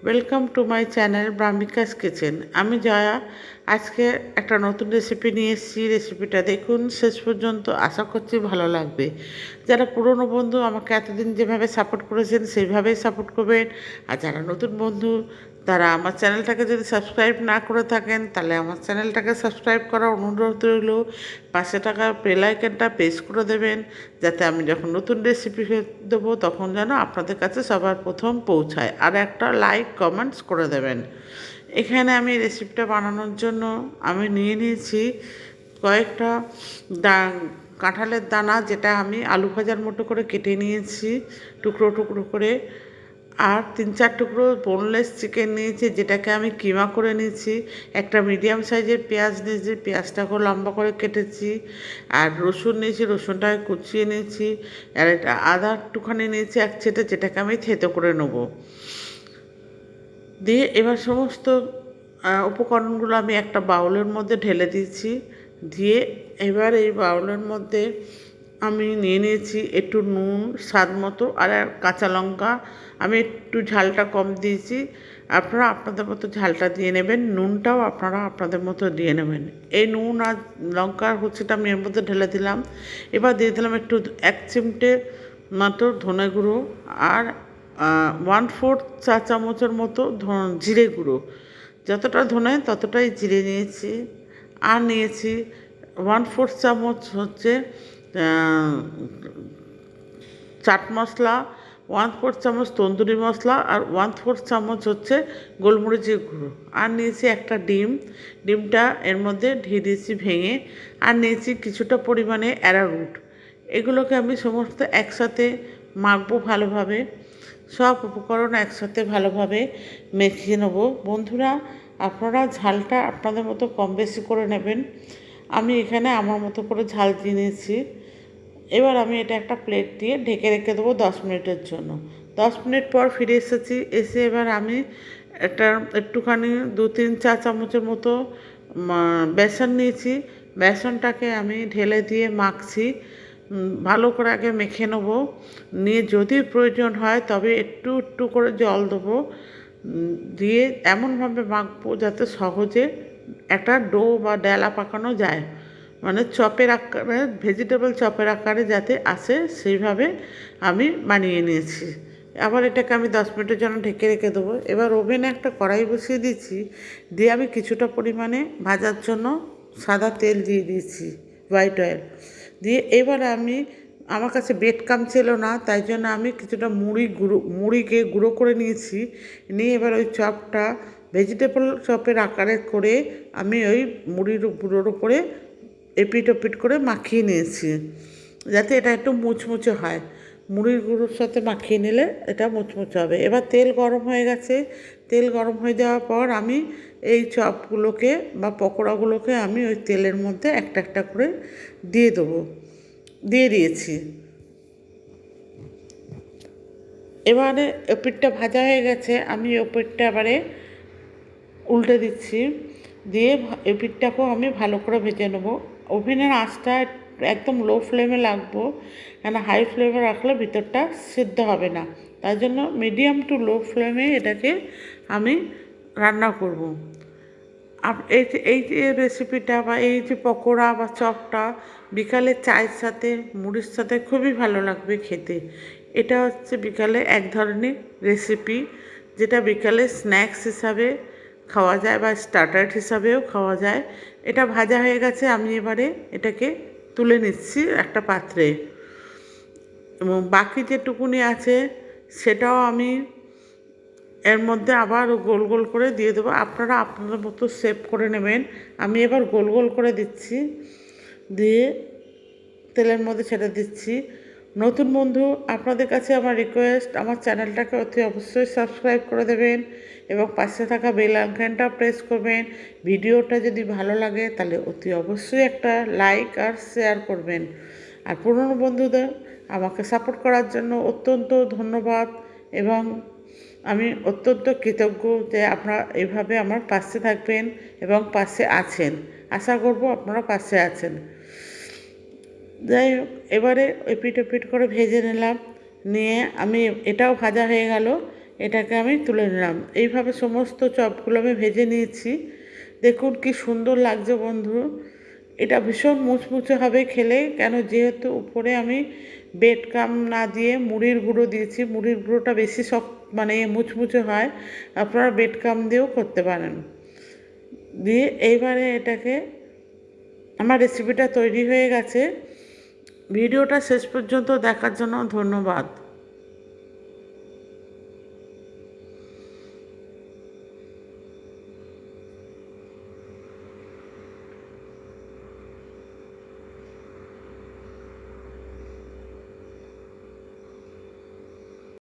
Welcome to my channel Brahmika's kitchen. আমি জয়া। আজকে একটা নতুন রেসিপি নিয়ে এসেছি। রেসিপিটা দেখুন শেষ পর্যন্ত, আশা করছি ভালো লাগবে। যারা পুরনো বন্ধু আমাকে এতদিন যেভাবে সাপোর্ট করেছেন সেইভাবেই সাপোর্ট করবেন, আর যারা নতুন বন্ধু তারা আমার চ্যানেলটাকে যদি সাবস্ক্রাইব না করে থাকেন তাহলে আমার চ্যানেলটাকে সাবস্ক্রাইব করার অনুরোধ রইল। পাশে থাকা বেল আইকনটা প্রেস করে দেবেন, যাতে আমি যখন নতুন রেসিপি দেবো তখন যেন আপনাদের কাছে সবার প্রথম পৌঁছায়। আর একটা লাইক কমেন্টস করে দেবেন। এখানে আমি রেসিপিটা বানানোর জন্য আমি নিয়ে নিয়েছি কয়েকটা কাঁঠালের দানা, যেটা আমি আলু ভাজার মতো করে কেটে নিয়েছি টুকরো টুকরো করে। আর 3-4 টুকরো বোনলেস চিকেন নিয়েছি, যেটাকে আমি কিমা করে নিয়েছি। একটা মিডিয়াম সাইজের পেঁয়াজ নিয়েছি, পেঁয়াজটাকেও লম্বা করে কেটেছি। আর রসুন নিয়েছি, রসুনটাকে কুচিয়ে নিয়েছি। আর এটা আদা একটুখানি নিয়েছি এক ছেটে, যেটাকে আমি থেতো করে নেবো। দিয়ে এবার সমস্ত উপকরণগুলো আমি একটা বাউলের মধ্যে ঢেলে দিয়েছি। দিয়ে এবার এই বাউলের মধ্যে আমি নিয়ে নিয়েছি একটু নুন স্বাদ মতো, আর কাঁচা লঙ্কা। আমি একটু ঝালটা কম দিয়েছি, আপনারা আপনাদের মতো ঝালটা দিয়ে নেবেন। নুনটাও আপনারা আপনাদের মতো দিয়ে নেবেন। এই নুন আর লঙ্কার হচ্ছেটা আমি এর মধ্যে ঢেলে দিলাম। এবার দিয়ে দিলাম একটু 1 চিমটে মতো ধনে গুঁড়ো, আর 1/4 চা চামচের মতো জিরে গুঁড়ো। যতটা ধনে ততটাই জিরে নিয়েছি। আর নিয়েছি 1/4 চামচ হচ্ছে চাট মশলা, 1/4 চামচ তন্দুরি মশলা, আর 1/4 চামচ হচ্ছে গোলমরিচের গুঁড়ো। আর নিয়েছি একটা ডিম, ডিমটা এর মধ্যে দিয়ে দিয়েছি ভেঙে। আর নিয়েছি কিছুটা পরিমাণে অ্যারারুট। এগুলোকে আমি সমস্ত একসাথে মাখবো ভালোভাবে। সব উপকরণ একসাথে ভালোভাবে মেখে নেবো। বন্ধুরা, আপনারা ঝালটা আপনাদের মতো কম বেশি করে নেবেন। আমি এখানে আমার মতো করে ঝাল দিয়ে নিয়েছি। এবার আমি এটা একটা প্লেট দিয়ে ঢেকে রেখে দেবো 10 মিনিটের জন্য। 10 মিনিট পর ফিরে এসেছি। এসে এবার আমি একটা একটুখানি 2-3 চা চামচের মতো বেসন নিয়েছি। বেসনটাকে আমি ঢেলে দিয়ে মাখছি। ভালো করে আগে মেখে নেবো। নিয়ে যদি প্রয়োজন হয় তবে একটু একটু করে জল দেবো। দিয়ে এমনভাবে মাখবো যাতে সহজে একটা ডো বা ডেলা পাকানো যায়, মানে চপের আকারে, ভেজিটেবল চপের আকারে যাতে আসে সেইভাবে আমি বানিয়ে নিয়েছি। আবার এটাকে আমি 10 মিনিটের জন্য ঢেকে রেখে দেবো। এবার ওভেনে একটা কড়াই বসিয়ে দিয়েছি। দিয়ে আমি কিছুটা পরিমাণে ভাজার জন্য সাদা তেল দিয়ে দিয়েছি, হোয়াইট অয়েল দিয়ে। এবার আমি, আমার কাছে ব্রেড ক্রাম্ব ছিল না, তাই জন্য আমি কিছুটা মুড়িকে গুঁড়ো করে নিয়েছি। নিয়ে এবার ওই চপটা ভেজিটেবল চপের আকারে করে আমি ওই মুড়ির গুঁড়োর উপরে এপিট ওপিট করে মাখিয়ে নিয়েছি, যাতে এটা একটু মুচমুচে হয়। মুড়ির গুঁড়োর সাথে মাখিয়ে নিলে এটা মুচমুচে হবে। এবার তেল গরম হয়ে গেছে। তেল গরম হয়ে যাওয়ার পর আমি এই চপগুলোকে বা পকোড়াগুলোকে আমি ওই তেলের মধ্যে একটা একটা করে দিয়ে দেবো, দিয়ে দিয়েছি। এবারে ওপিটটা ভাজা হয়ে গেছে, আমি ওপিটটা এবারে উল্টে দিচ্ছি। দিয়ে এপিটটাকেও আমি ভালো করে ভেজে নেবো। ওভেনের আঁচটা একদম লো ফ্লেমে রাখবো, কেন হাই ফ্লেমে রাখলে ভিতরটা সিদ্ধ হবে না। তাই জন্য মিডিয়াম টু লো ফ্লেমে এটাকে আমি রান্না করব। এই যে রেসিপিটা বা এই যে পকোড়া বা চপটা বিকালে চায়ের সাথে, মুড়ির সাথে খুবই ভালো লাগবে খেতে। এটা হচ্ছে বিকালে এক ধরনের রেসিপি, যেটা বিকালে স্ন্যাক্স হিসাবে খাওয়া যায় বা স্টার্টার হিসাবেও খাওয়া যায়। এটা ভাজা হয়ে গেছে, আমি এবারে এটাকে তুলে নিচ্ছি একটা পাত্রে। এবং বাকি যেটুকুনি আছে সেটাও আমি এর মধ্যে আবার গোল গোল করে দিয়ে দেবো। আপনারা আপনাদের মতো শেপ করে নেবেন। আমি এবার গোল গোল করে দিচ্ছি, দিয়ে তেলের মধ্যে ছেড়ে দিচ্ছি। নতুন বন্ধু, আপনাদের কাছে আমার রিকোয়েস্ট, আমার চ্যানেলটাকে অতি অবশ্যই সাবস্ক্রাইব করে দেবেন এবং পাশে থাকা বেল আইকনটা প্রেস করবেন। ভিডিওটা যদি ভালো লাগে তাহলে অতি অবশ্যই একটা লাইক আর শেয়ার করবেন। আর পুরনো বন্ধুদের আমাকে সাপোর্ট করার জন্য অত্যন্ত ধন্যবাদ, এবং আমি অত্যন্ত কৃতজ্ঞ যে আপনারা এইভাবে আমার পাশে থাকবেন এবং পাশে আছেন। আশা করব আপনারা পাশে আছেন। যাই হোক, এবারে এপিট ওপিট করে ভেজে নিলাম। নিয়ে আমি, এটাও ভাজা হয়ে গেল। এটাকে আমি তুলে নিলাম। এইভাবে সমস্ত চপগুলো আমি ভেজে নিয়েছি। দেখুন কি সুন্দর লাগছে বন্ধু। এটা ভীষণ মুচমুচে হবে খেলে, কেন যেহেতু উপরে আমি ব্রেড ক্রাম্ব না দিয়ে মুড়ির গুঁড়ো দিয়েছি। মুড়ির গুঁড়োটা বেশি মানে মুচমুচে হয়। আপনারা ব্রেড ক্রাম্ব দিয়েও করতে পারেন। দিয়ে এইবারে এটাকে, আমার রেসিপিটা তৈরি হয়ে গেছে। ভিডিওটা শেষ পর্যন্ত দেখার জন্য ধন্যবাদ।